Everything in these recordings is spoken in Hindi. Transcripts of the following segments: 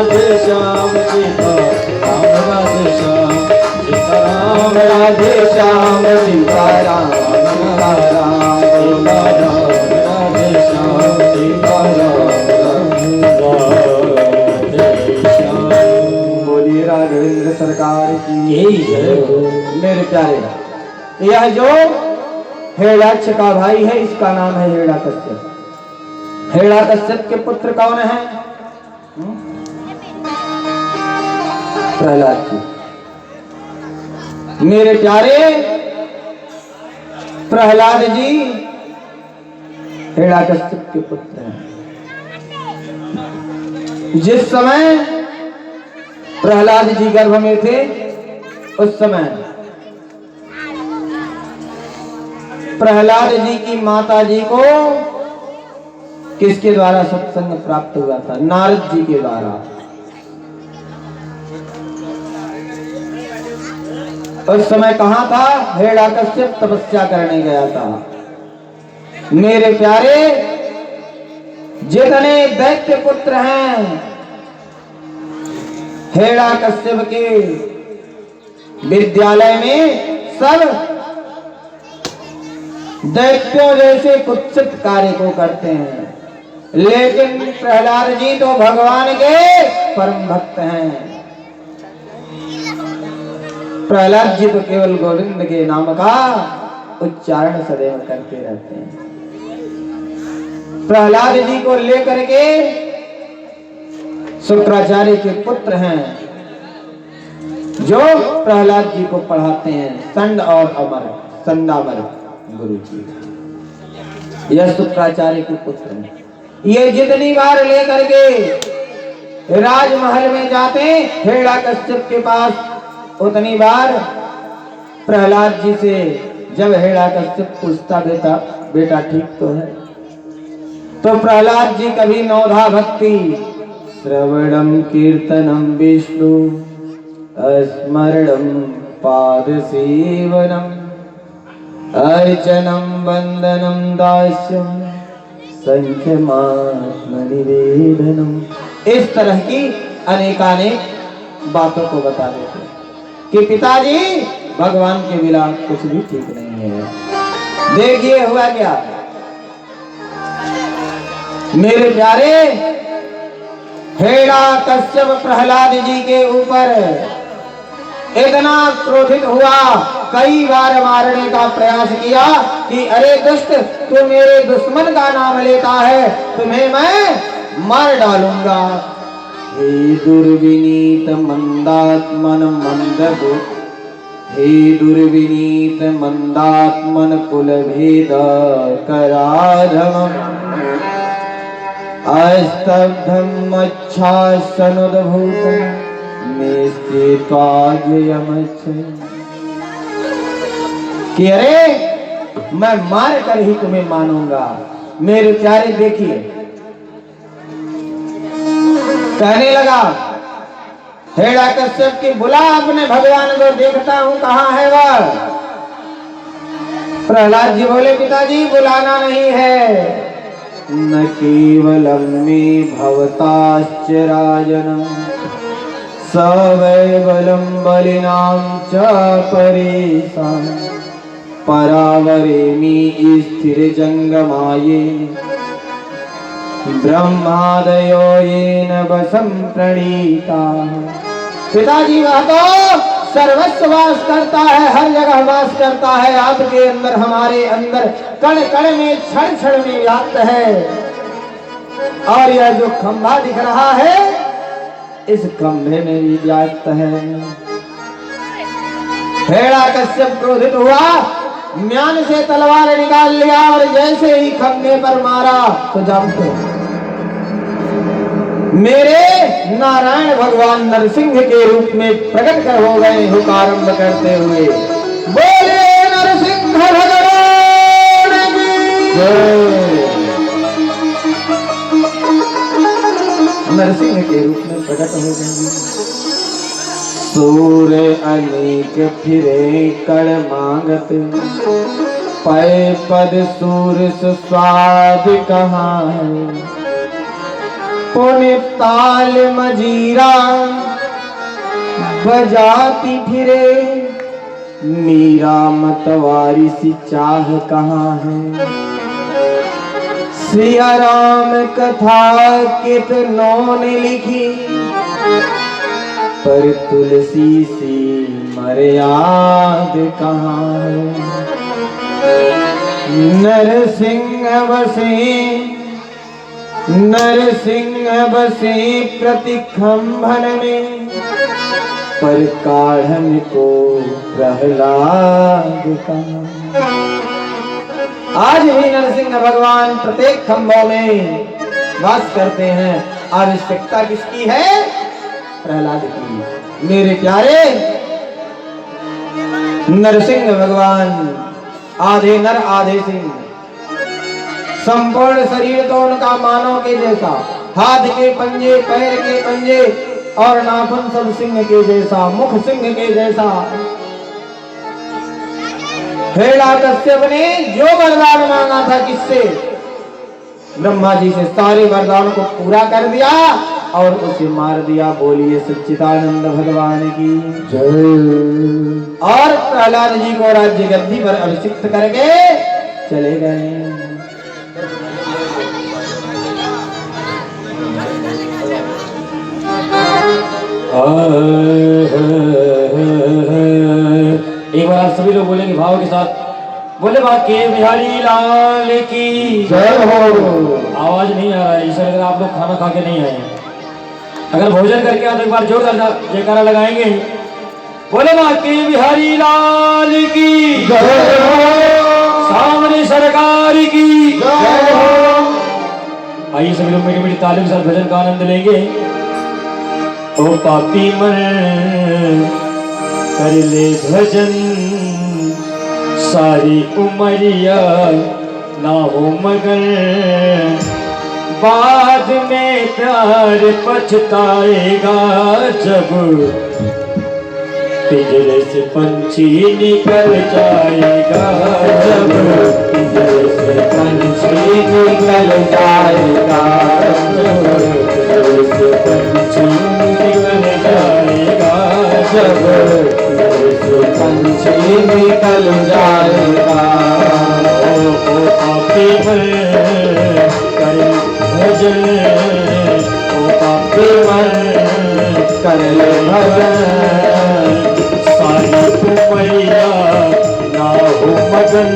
राधे श्याम सीता राम राधे श्याम सीता राम राधे श्याम सीता राम राम राधे श्याम सीता राम। बोलिए राघवेंद्र सरकार की जय। मेरे प्यारे, यह जो हिरण्याक्ष का भाई है इसका नाम है हिरण्याकश्यप। हिरण्याकश्यप के पुत्र कौन है? प्रहलाद जी। मेरे प्यारे, प्रहलाद जी हिरण्याकश्यप के पुत्र हैं। जिस समय प्रहलाद जी गर्भ में थे उस समय प्रहलाद जी की माता जी को किसके द्वारा सत्संग प्राप्त हुआ था? नारद जी के द्वारा। उस समय कहां था? हिरण्याकश्यप तपस्या करने गया था। मेरे प्यारे, जितने दैत्य पुत्र हैं हिरण्याकश्यप के विद्यालय में सब दैत्यों जैसे कुत्सित कार्य को करते हैं, लेकिन प्रहलाद जी तो भगवान के परम भक्त हैं। प्रहलाद जी तो केवल गोविंद के नाम का उच्चारण सदैव करते रहते हैं। प्रहलाद जी को लेकर के शुक्राचार्य के पुत्र हैं जो प्रहलाद जी को पढ़ाते हैं, संड और अमर संडामर गुरु जी। यह शुक्राचार्य के पुत्र हैं। ये जितनी बार लेकर के राजमहल में जाते हिरण्याकश्यप के पास, उतनी बार प्रहलाद जी से जब हिरण्याकश्यप पूछता बेटा ठीक तो है, तो प्रहलाद जी कभी नौधा भक्ति श्रवणम कीर्तनम विष्णु स्मरणम पाद सेवनम अर्चनम वंदनम दास्यम संख्यमात्म निवेदनम, इस तरह की अनेकानेक बातों को बता देते कि पिताजी भगवान के बिना कुछ भी ठीक नहीं है। देखिए हुआ क्या मेरे प्यारे, हिरण्याकश्यप प्रहलाद जी के ऊपर इतना क्रोधित हुआ, कई बार मारने का प्रयास किया कि अरे दुष्ट, तू मेरे दुश्मन का नाम लेता है, तुम्हें मैं मार डालूंगा। हे दुर्विनीत मंदात्मन मंदबु, हे दुर्विनीत मंदात्मन कुलभेद कराधम अस्तब्धम अच्छासनुद्भूतम् कि अरे मैं मार कर ही तुम्हें मानूंगा। मेरे प्यारे देखिए, कहने लगा हिरण्याकश्यप की बुला अपने भगवान को, देखता हूं कहां है वह। प्रहलाद जी बोले पिताजी बुलाना नहीं है, न केवलम मे भवताश्च राजन सवैबलं बलिनां च परेशान परावरेमि स्थिरजंगमाये ब्रह्मादयो येन वशं प्रणीता। पिताजी वह तो सर्वस्व वास करता है, हर जगह वास करता है, आपके अंदर हमारे अंदर कण कण में क्षण क्षण में व्याप्त है। और यह जो खंभा दिख रहा है इस खंभे में भी व्याप्त है। हिरण्याकश्यप क्रोधित हुआ, म्यान से तलवार निकाल लिया और जैसे ही खंभे पर मारा तो जानते मेरे नारायण भगवान नरसिंह के रूप में प्रकट कर हो गए हुकारंभ करते हुए, बोले नरसिंह भगवान की जय। नरसिंह के रूप में प्रकट हो गए। सूर्य अनेक फिरे कड़ मांगत, पै पद सूर स्वाद कहाँ है। पुण्य ताल मजीरा बजाती फिरे, मीरा मतवारी सी चाह कहाँ है। सिया राम कथा कितनों ने लिखी, पर तुलसी सी मर्याद कहाँ है। नरसिंह बसे प्रतिखंभन में, पर काढ़न को प्रहलाद कहाँ। आज भी नरसिंह भगवान प्रत्येक खंभों में वास करते हैं। आवश्यकता किसकी है? प्रहलाद की। मेरे प्यारे, नरसिंह भगवान आधे नर आधे सिंह, संपूर्ण शरीर तो उनका मानव के जैसा, हाथ के पंजे, पैर के पंजे और नाखून सब सिंह के जैसा, मुख सिंह के जैसा। हिरण्यकश्यप ने जो वरदान मांगा था किससे? ब्रह्मा जी से, सारे वरदान को पूरा कर दिया और उसे मार दिया। बोलिए सच्चिदानंद भगवान की जय। और प्रहलाद जी को राज्य गद्दी पर अभिषिक्त करके चले गए। एक बार आप सभी लोग बोलेंगे भाव के साथ, बोले बाके बिहारी लाल की जय हो। आवाज नहीं आ रहा है, इसलिए अगर आप लोग खाना खा के नहीं आए हैं, अगर भोजन करके आए तो एक बार जोरदार जयकारा लगाएंगे। बोले बाके बिहारी लाल की जय हो। सामने सरकार की जय हो। आइए सभी लोग मीठी मीठी तालियों के साथ भजन का आनंद लेंगे। ओ पापी मन कर ले भजन, सारी उमरिया ना हो मगर, बाद में प्यार पछताएगा जब पिंजरे से पंछी निकल जाएगा। जब पिंजरे से पंछी निकल जाएगा, पिंजरे से पंछी निकल जाएगा। जब पिंजरे से पंछी निकल जाएगा। ओ पापी मन कर भजन, ओ पापी मन कर ले भजन, सारी उमरिया ना हो मगन,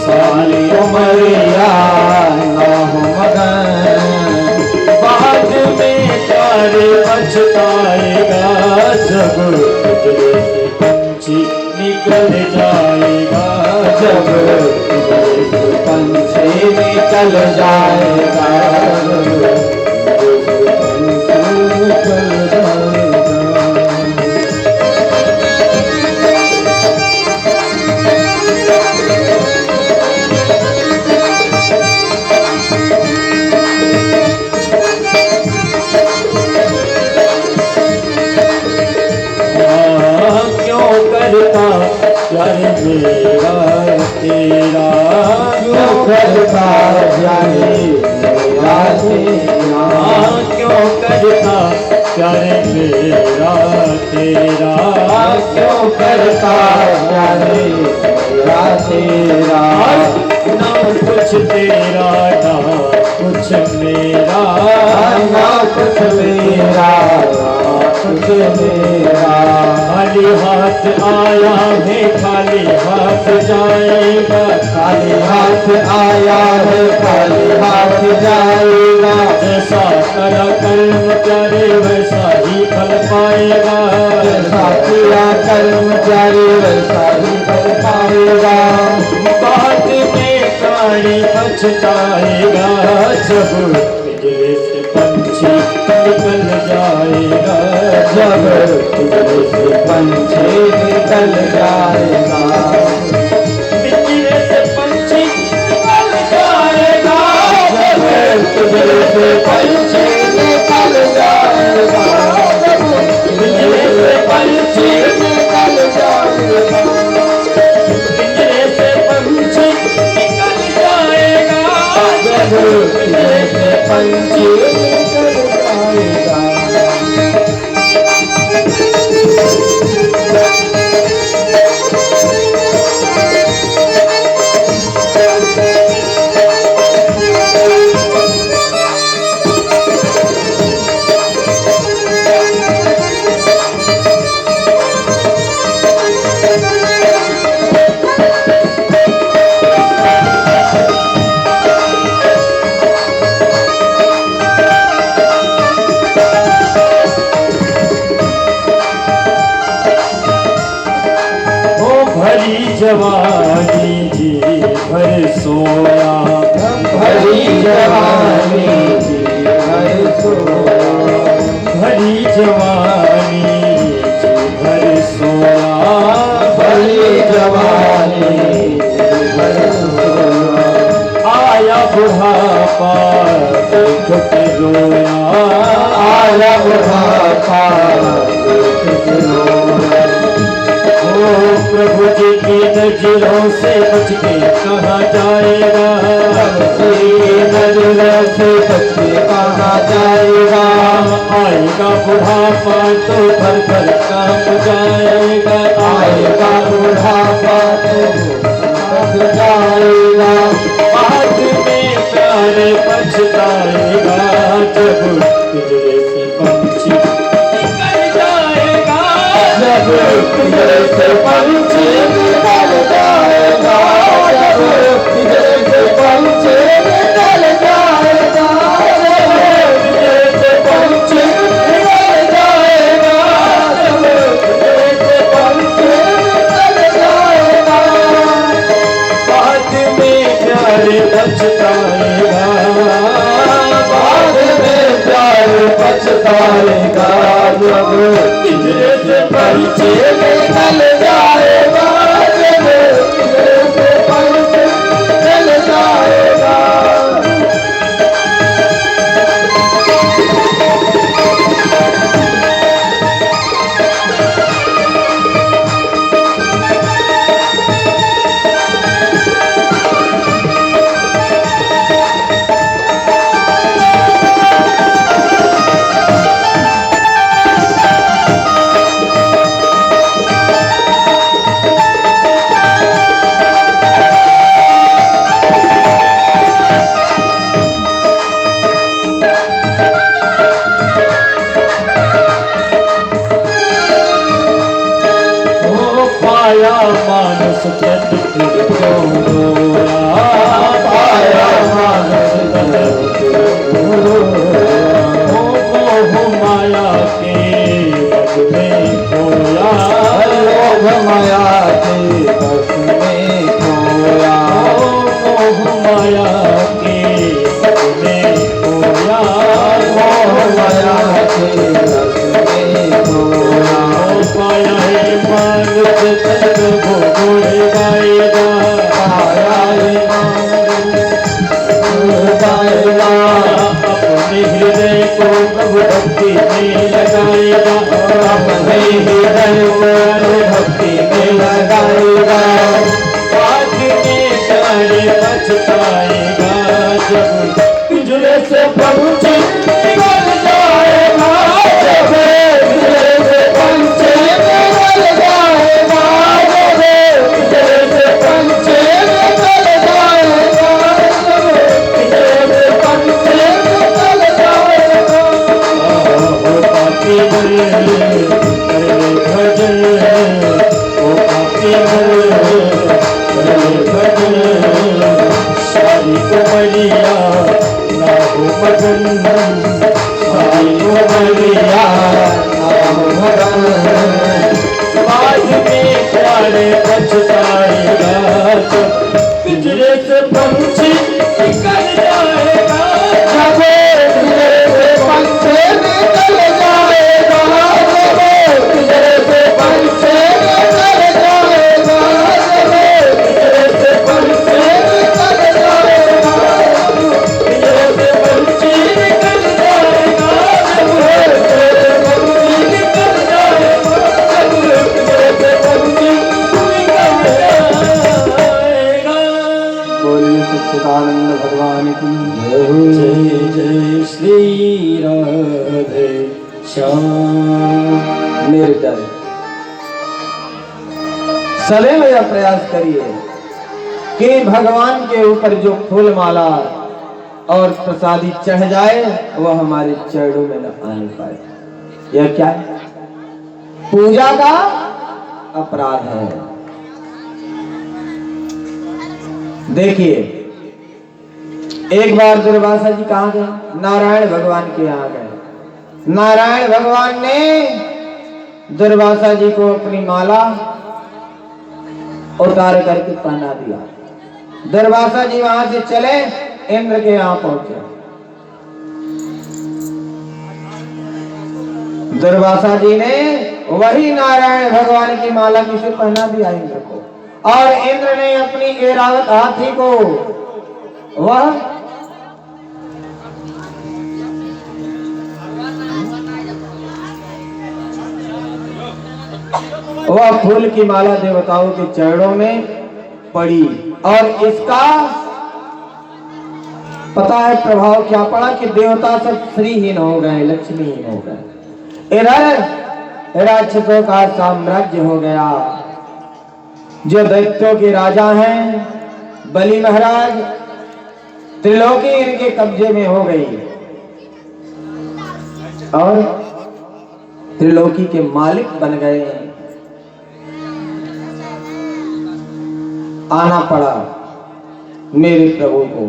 सारी उमरिया ना हो मगन, बाद में प्यार पछताएगा जब पिंजरे से पंछी निकल जाएगा। जब पिंजरे से पंछी निकल जाएगा। प्यार मेरा तेरा, क्यों करता जाने मेरा तेरा, क्यों करता प्यार मेरा तेरा, क्यों करता जाने मेरा तेरा। ना कुछ तेरा ना कुछ मेरा, ना कुछ मेरा कुछ मेरा। खाली हाथ आया है खाली हाथ जाएगा, खाली हाथ आया है खाली हाथ जाएगा। जैसा करा कर्म करे वैसा ही फल पाएगा, जैसा किया कर्मचारी वैसा ही फल पाएगा। बाद में प्राणी पछताएगा जब पिंजरे से पंछी निकल जाएगा। जब पिंजरे से पंछी निकल जाएगा। पिंजरे से पंछी निकल जाएगा। जब पिंजरे से पंछी निकल जाएगा। पिंजरे से पंछी निकल जाएगा। पिंजरे से पंछी निकल जाएगा। जब पिंजरे से पंछी जवानी जी भर सोया, भरी जवानी जी भर सोया, भरी जवानी जी भर सोया, भरी जवानी जी भर सोया। आया बुढ़ापा देख के रोया, आया बुढ़ापा देख के रोया। ओ प्रभु जी की नजरों से बच के कहाँ जाएगा, नजरों से बच के कहाँ जाएगा। आएगा बुढ़ापा तो भर भर काम जाएगा, आएगा बुढ़ापा तो बच जाएगा। बाद में प्यार पछताएगा, जब पिंजरे से पंछी निकल जाएगा, जब पिंजरे से पंछी निकल जाएगा, जब पिंजरे से पंछी निकल जाएगा, जब पिंजरे से पंछी निकल जाएगा, जब पिंजरे से पंछी निकल जाएगा। बाद में प्यार पछताएगा, बाद में प्यार पछताएगा, जब पिंजरे से पंछी निकल जाएगा, जब पिंजरे से पंछी निकल जाएगा। ओ पाया मानस तन फिर क्यों रोया, पाया मानस तन फिर रोया। ओ मोह माया के बस में खोया, लोभ माया के बस में खोया, ओ मोह माया के बस में खोया, मोह माया के बस में खोया। ओ पाया है मानस तन वो घोड़े गाएगा, पाया है गाएगा, अपने हृदय को प्रभु भक्ति में लगाएगा, अपने हृदय को भक्ति में लगाएगा। बाद में प्यार पछताएगा, जब पिंजरे से पंछी निकल जाएगा, जब पिंजरे से पंछी निकल जाएगा, जब पिंजरे से पंछी निकल जाएगा, जब पिंजरे से पंछी निकल जाएगा। ओ पापी करे भजन, ओ पापी करे भजन, सारी उमरिया ना हो मगन, सारी उमरिया बाद में प्यार पछताएगा, जब पिंजरे से पंछी निकल जाएगा, जब पिंजरे से पंछी निकल जाएगा, जब पिंजरे से पंछी निकल जाएगा, जब पिंजरे से पंछी निकल जाएगा, पिंजरे से पंछी निकल जाएगा, जब पिंजरे से पंछी निकल जाएगा, जब पिंजरे से पंछी निकल जाएगा। बोलिए सच्चिदानंद भगवान की जय हो। जय जय श्री राधे श्याम। मेरे प्यारे, सदैव यह प्रयास करिए कि भगवान के ऊपर जो फूल माला और प्रसादी चढ़ जाए वह हमारे चरणों में न आने पाए। यह क्या है? पूजा का अपराध है। देखिए, एक बार दुर्वासा जी कहाँ गए? नारायण भगवान के यहाँ गए। नारायण भगवान ने दुर्वासा जी को अपनी माला उतार करके पहना दिया। दुर्वासा जी वहां से चले, इंद्र के यहाँ पहुंचे। दुर्वासा जी ने वही नारायण भगवान की माला किसे पहना दिया इंद्र को, और इंद्र ने अपनी ऐरावत हाथी को वह फूल की माला देवताओं के चरणों में पड़ी, और इसका पता है प्रभाव क्या पड़ा कि देवता सब श्रीहीन हो गए, लक्ष्मीहीन हो गए। इधर राक्षसों का साम्राज्य हो गया। जो दैत्यों के राजा हैं बलि महाराज, त्रिलोकी इनके कब्जे में हो गई और त्रिलोकी के मालिक बन गए। आना पड़ा मेरे प्रभु को,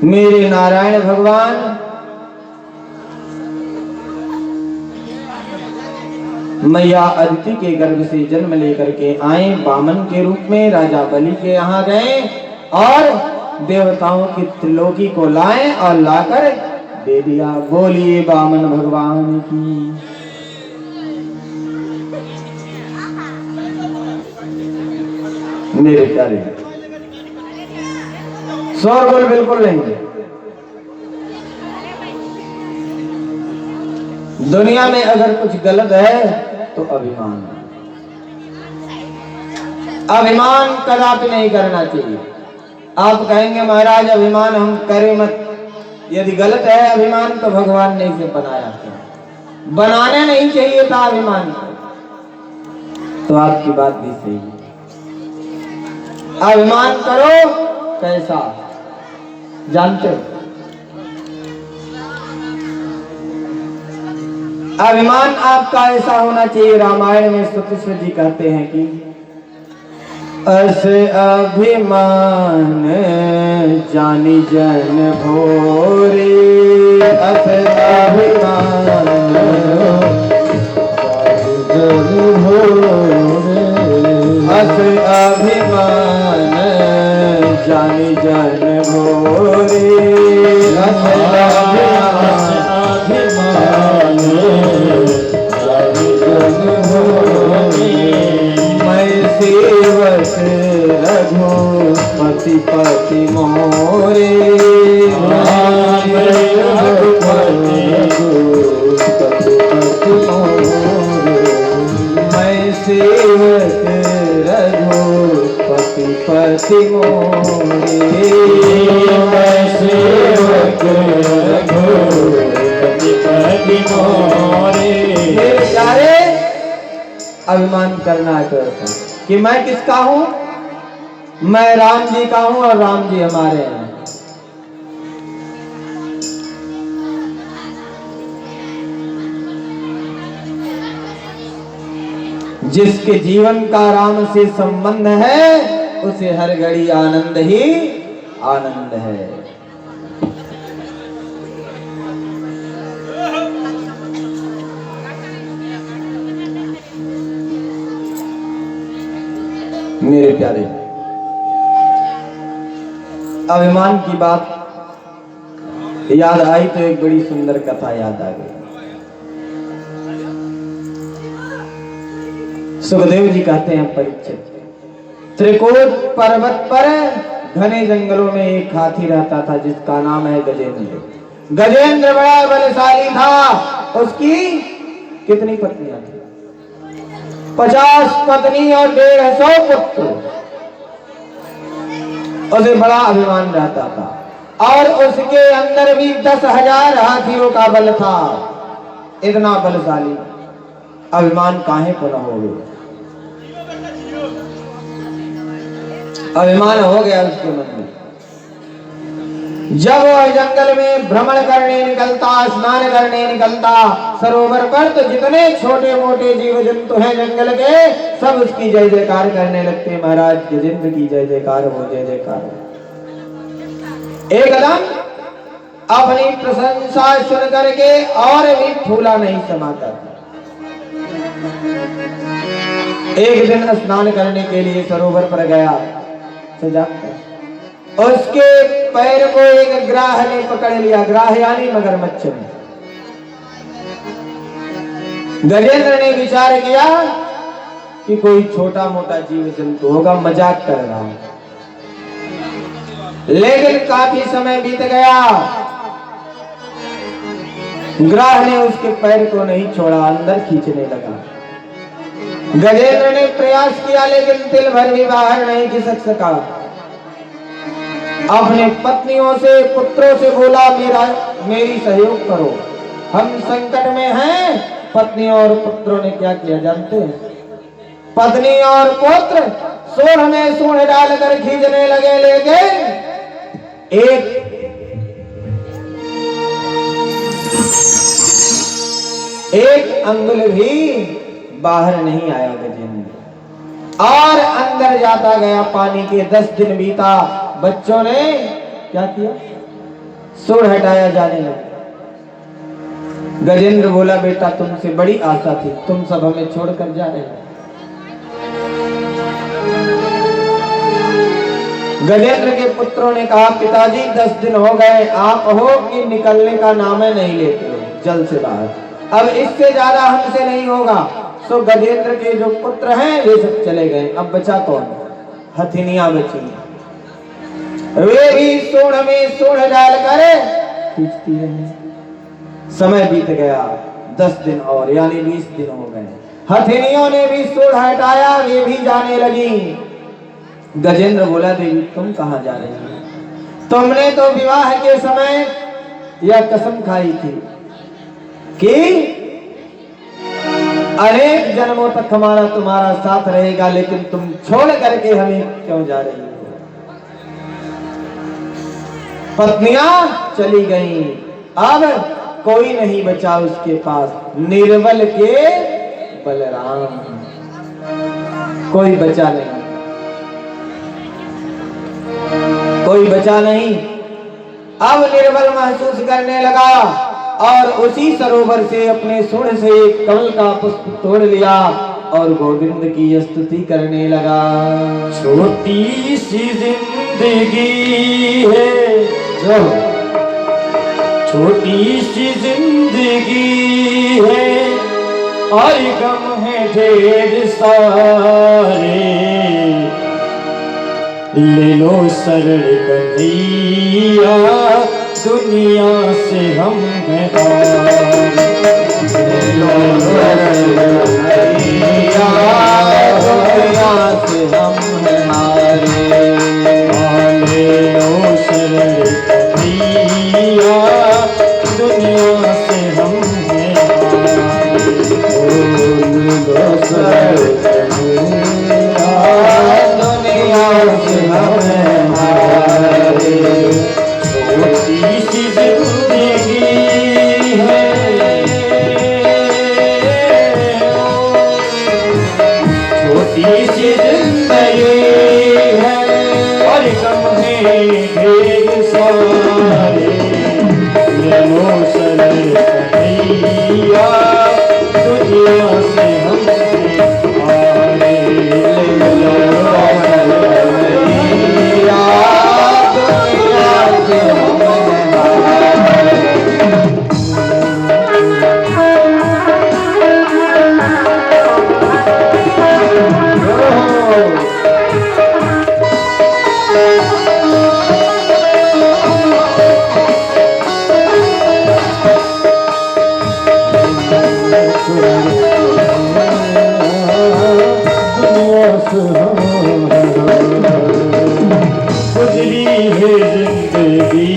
मेरे नारायण भगवान मैया अदिति के गर्भ से जन्म लेकर के आए, बामन के रूप में राजा बलि के यहाँ गए और देवताओं की त्रिलोकी को लाए और लाकर दे दिया। बोलिए बामन भगवान की। मेरे प्यारे शोरगुल बिल्कुल नहीं। दुनिया में अगर कुछ गलत है तो अभिमान। अभिमान कदापि नहीं करना चाहिए। आप कहेंगे महाराज अभिमान हम करें मत। यदि गलत है अभिमान तो भगवान ने इसे बनाया था, बनाने नहीं चाहिए था अभिमान को। तो आपकी बात भी सही है। अभिमान करो कैसा जानते हो? अभिमान आपका ऐसा होना चाहिए। रामायण में सतीश्वर जी कहते हैं कि अस अभिमान जानी जन भोरे, अस अभिमान जानी जन भोरे, अस अभिमान जानी जन भोरे, अस अभिमान मैं सेवक रघुपति पति मोरे, मैं सेवक रघुपति पति मोरे, मैं सेवक रघुपति मोरे। मेरे प्यारे अभिमान करना चाहता कि मैं किसका हूं? मैं राम जी का हूं और राम जी हमारे हैं। जिसके जीवन का राम से संबंध है उसे हर घड़ी आनंद ही आनंद है। मेरे प्यारे अभिमान की बात याद आई तो एक बड़ी सुंदर कथा याद आ गई। सुखदेव जी कहते हैं परीक्षित, त्रिकूट पर्वत पर घने जंगलों में एक हाथी रहता था जिसका नाम है गजेंद्र। गजेंद्र बड़ा बलशाली था। उसकी कितनी पत्नियां थी? 50 पत्नी और 150 पुत्र। उसे बड़ा अभिमान रहता था और उसके अंदर भी 10,000 हाथियों का बल था। इतना बलशाली अभिमान काहे को न हो गया? अभिमान हो गया उसके मन में। जब वह जंगल में भ्रमण करने निकलता, स्नान करने निकलता सरोवर पर, तो जितने छोटे मोटे जीव जंतु हैं जंगल के सब उसकी जय जयकार करने लगते। महाराज गजेंद्र की जय जयकार हो, जय जयकार हो। एकदम अपनी प्रशंसा सुन करके और भी फूला नहीं समाता था। एक दिन स्नान करने के लिए सरोवर पर गया, उसके पैर को एक ग्राह ने पकड़ लिया। ग्राह यानी मगरमच्छ ने। गजेंद्र ने विचार किया कि कोई छोटा मोटा जीव जंतु होगा, मजाक कर रहा है। लेकिन काफी समय बीत गया, ग्राह ने उसके पैर को नहीं छोड़ा, अंदर खींचने लगा। गजेंद्र ने प्रयास किया लेकिन तिल भर भी बाहर नहीं खिसक सका। अपने पत्नियों से, पुत्रों से बोला, मेरी सहयोग करो, हम संकट में हैं। पत्नियों और पुत्रों ने क्या किया जानते हैं? पत्नी और पुत्र सूंड में सूंड डालकर खींचने लगे, लेकिन एक अंगुल भी बाहर नहीं आया गजेंद्र, और अंदर जाता गया। पानी के 10 दिन बीता, बच्चों ने क्या किया? सूंड हटाया जाने लगा। गजेंद्र बोला, बेटा तुमसे बड़ी आशा थी, तुम सब हमें छोड़कर जा रहे हो। गजेंद्र के पुत्रों ने कहा, पिताजी 10 दिन हो गए, आप हो कि निकलने का नाम नहीं लेते हो जल से बाहर, अब इससे ज्यादा हमसे नहीं होगा। सो गजेंद्र के जो पुत्र हैं वे सब चले गए। अब बचा कौन? हथिनियां बची, वे भी सूंड में सूंड डालकर खींचती रही। समय बीत गया, 10 दिन और यानी 20 दिन हो गए। हथिनियों ने भी सूंड हटाया, वे भी जाने लगी। गजेंद्र बोला, देवी तुम कहां जा रही हो? तुमने तो विवाह के समय यह कसम खाई थी कि अनेक जन्मों तक हमारा तुम्हारा साथ रहेगा, लेकिन तुम छोड़ करके हमें क्यों जा रही हो? पत्नियां चली गईं, अब कोई नहीं बचा उसके पास। निर्बल के बलराम, कोई बचा नहीं, कोई बचा नहीं। अब निर्बल महसूस करने लगा और उसी सरोवर से अपने सूंड से एक कमल का पुष्प तोड़ लिया और गोविंद की स्तुति करने लगा। छोटी सी जिंदगी है, छोटी सी जिंदगी है और गम है ढेर सारे, ले लो शरण कन्हैया, दुनिया से हम हैं ले लो शरण कन्हैया, दुनिया से हम हैं हारे। ले लो शरण कन्हैया, दुनिया से हम हैं हारे। छोटी सी जिंदगी है, छोटी सी जिंदगी है और गम है ढेर सारे, ले लो शरण कन्हैया, दुनिया से हम हारे। ले लो गुजरी है जिंदगी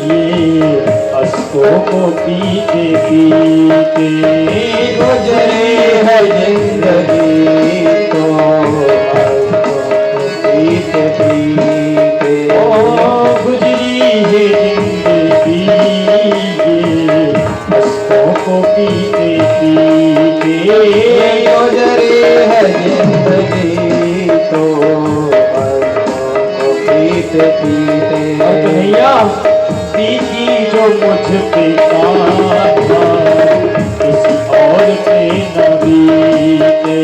ये अश्कों को पीते पीते, गुजरी है जिंदगी तो पीते पीते। गुजरी है जिंदगी ये अश्कों को पीते पीते, गुजरी है जिंदगी तो पीते पीते। कन्हैया बीती जो मुझ पे था किसी और पे न बीते,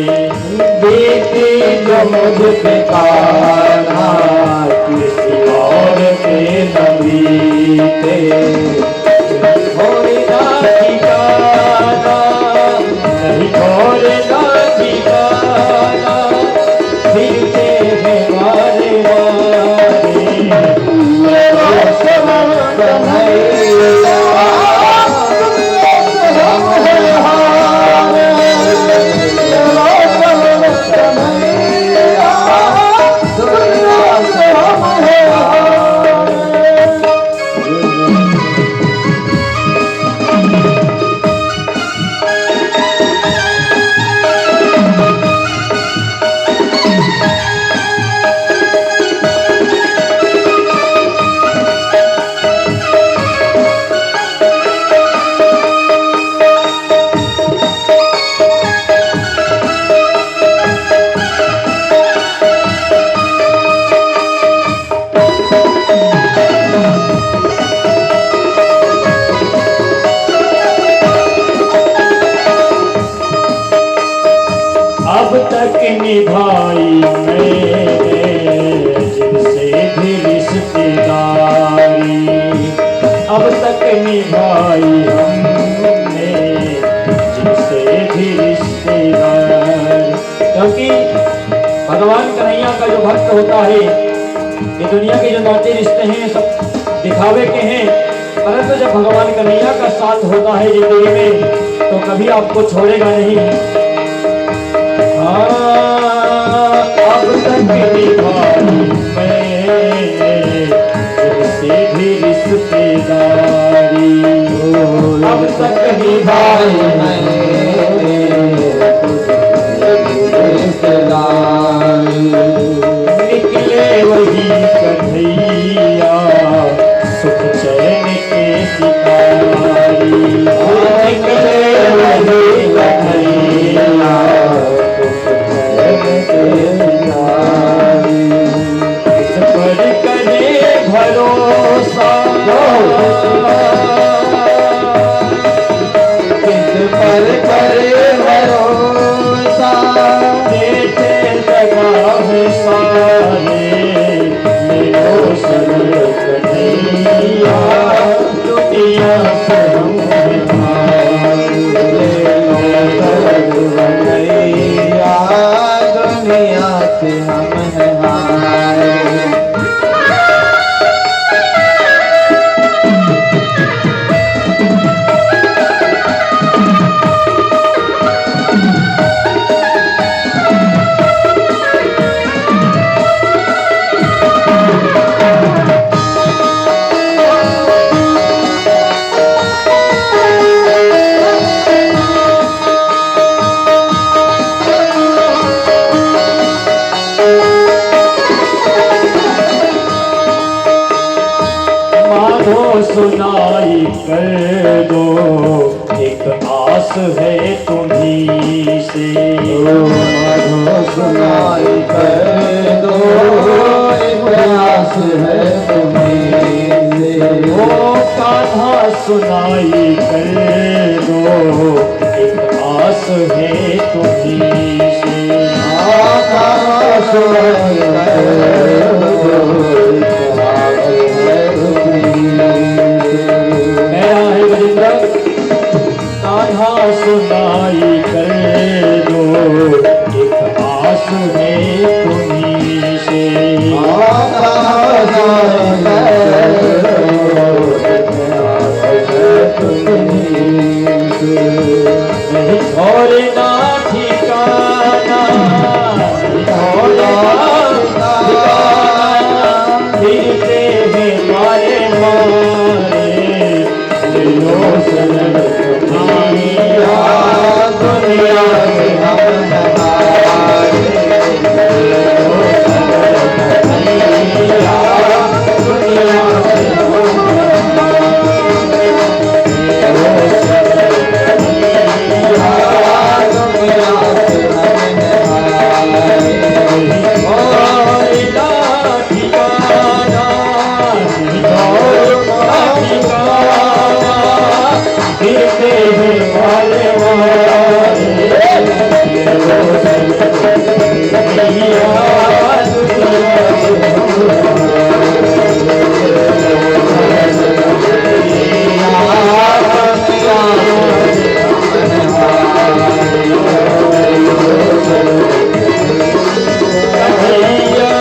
रिश्ते हैं सब दिखावे के हैं, परंतु जब भगवान कन्हैया का साथ होता है जिंदगी में तो कभी आपको छोड़ेगा नहीं। अब तक निभाई मैंने तुझसे भी रिश्तेदारी, अब तक निभाई मैंने निकले वही कन्हैया सुख चैन के शिकारी, निकले वही कन्हैया इस पर करे भरोसा, किस पर करे भरोसा, देते लगा है सारे मेरे सरल कन्हैया, दुनिया से हम दुनिया से हम हैं हारे। सुनाई कर दो एक आस है तुम्हीं से, सुनाई कर दो एक आस है तुम्हीं से, ओ कान्हा सुनाई कर दो एक आस है तुम्हीं से, कान्हा सुनाई कर दो एक आस है मेरा है गजेंद्र, कान्हा सुनाई कर दो एक आस है तुम्हीं से, नहीं छोड़ना ठिकाना, फिरते हैं मारे मारे लो सरल कन्हैया, दुनिया से हम हारे, लो सरल कन्हैया, दुनिया से हम हारे, लो सरल कन्हैया,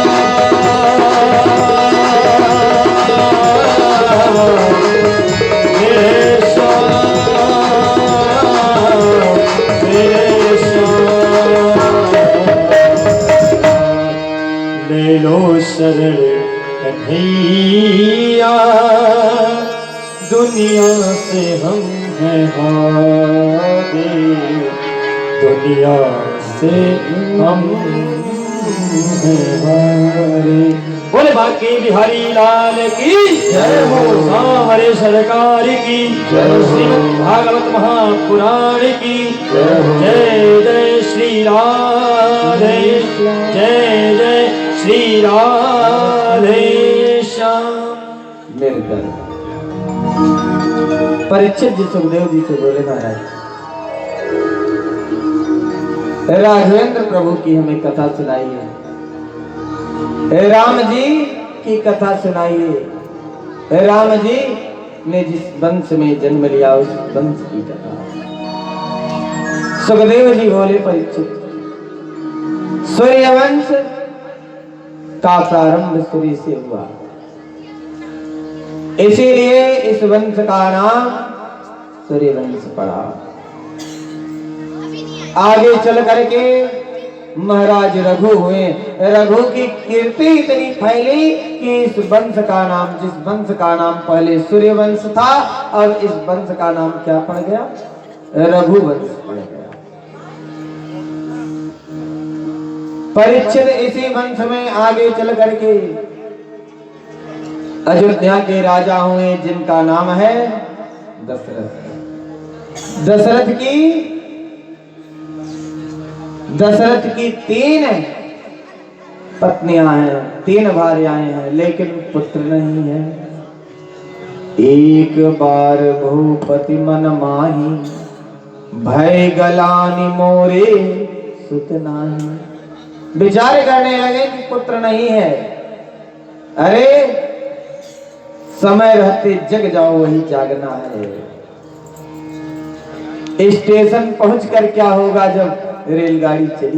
दुनिया से हम सरल कन्हैया, दुनिया से हम हैं हारे, दुनिया से हम हैं हारे। बोले बाकी बिहारी लाल की जय हो, हमारे सरकार की जय हो, श्रीमद् भागवत महापुराण की जय हो, जय जय श्री राधे, जय जय श्री राधे श्याम। मिलकर परीक्षित जी सुखदेव जी से बोले महाराज, राघवेंद्र प्रभु की हमें कथा सुनाइए, राम जी की कथा सुनाइए, राम जी ने जिस वंश में जन्म लिया उस वंश की कथा। सुखदेव जी बोले परीक्षित, सूर्यवंश का प्रारंभ सूर्य से हुआ, इसीलिए इस वंश का नाम सूर्यवंश पड़ा। आगे चल करके महाराज रघु हुए। रघु की कीर्ति इतनी फैली कि इस वंश का नाम, जिस वंश का नाम पहले सूर्यवंश था, अब इस वंश का नाम क्या पड़ गया? रघुवंश पड़ गया। परीक्षित इसी वंश में आगे चल करके अयोध्या के राजा हुए, जिनका नाम है दशरथ। दशरथ की 3 पत्नियां हैं, 3 भार्याएं हैं, लेकिन पुत्र नहीं है। एक बार भूपति मन माही, भय गलानि मोरे सुत नाही। विचार करने लगे कि पुत्र नहीं है। अरे समय रहते जग जाओ, वही जागना है। स्टेशन पहुंचकर क्या होगा जब रेलगाड़ी चली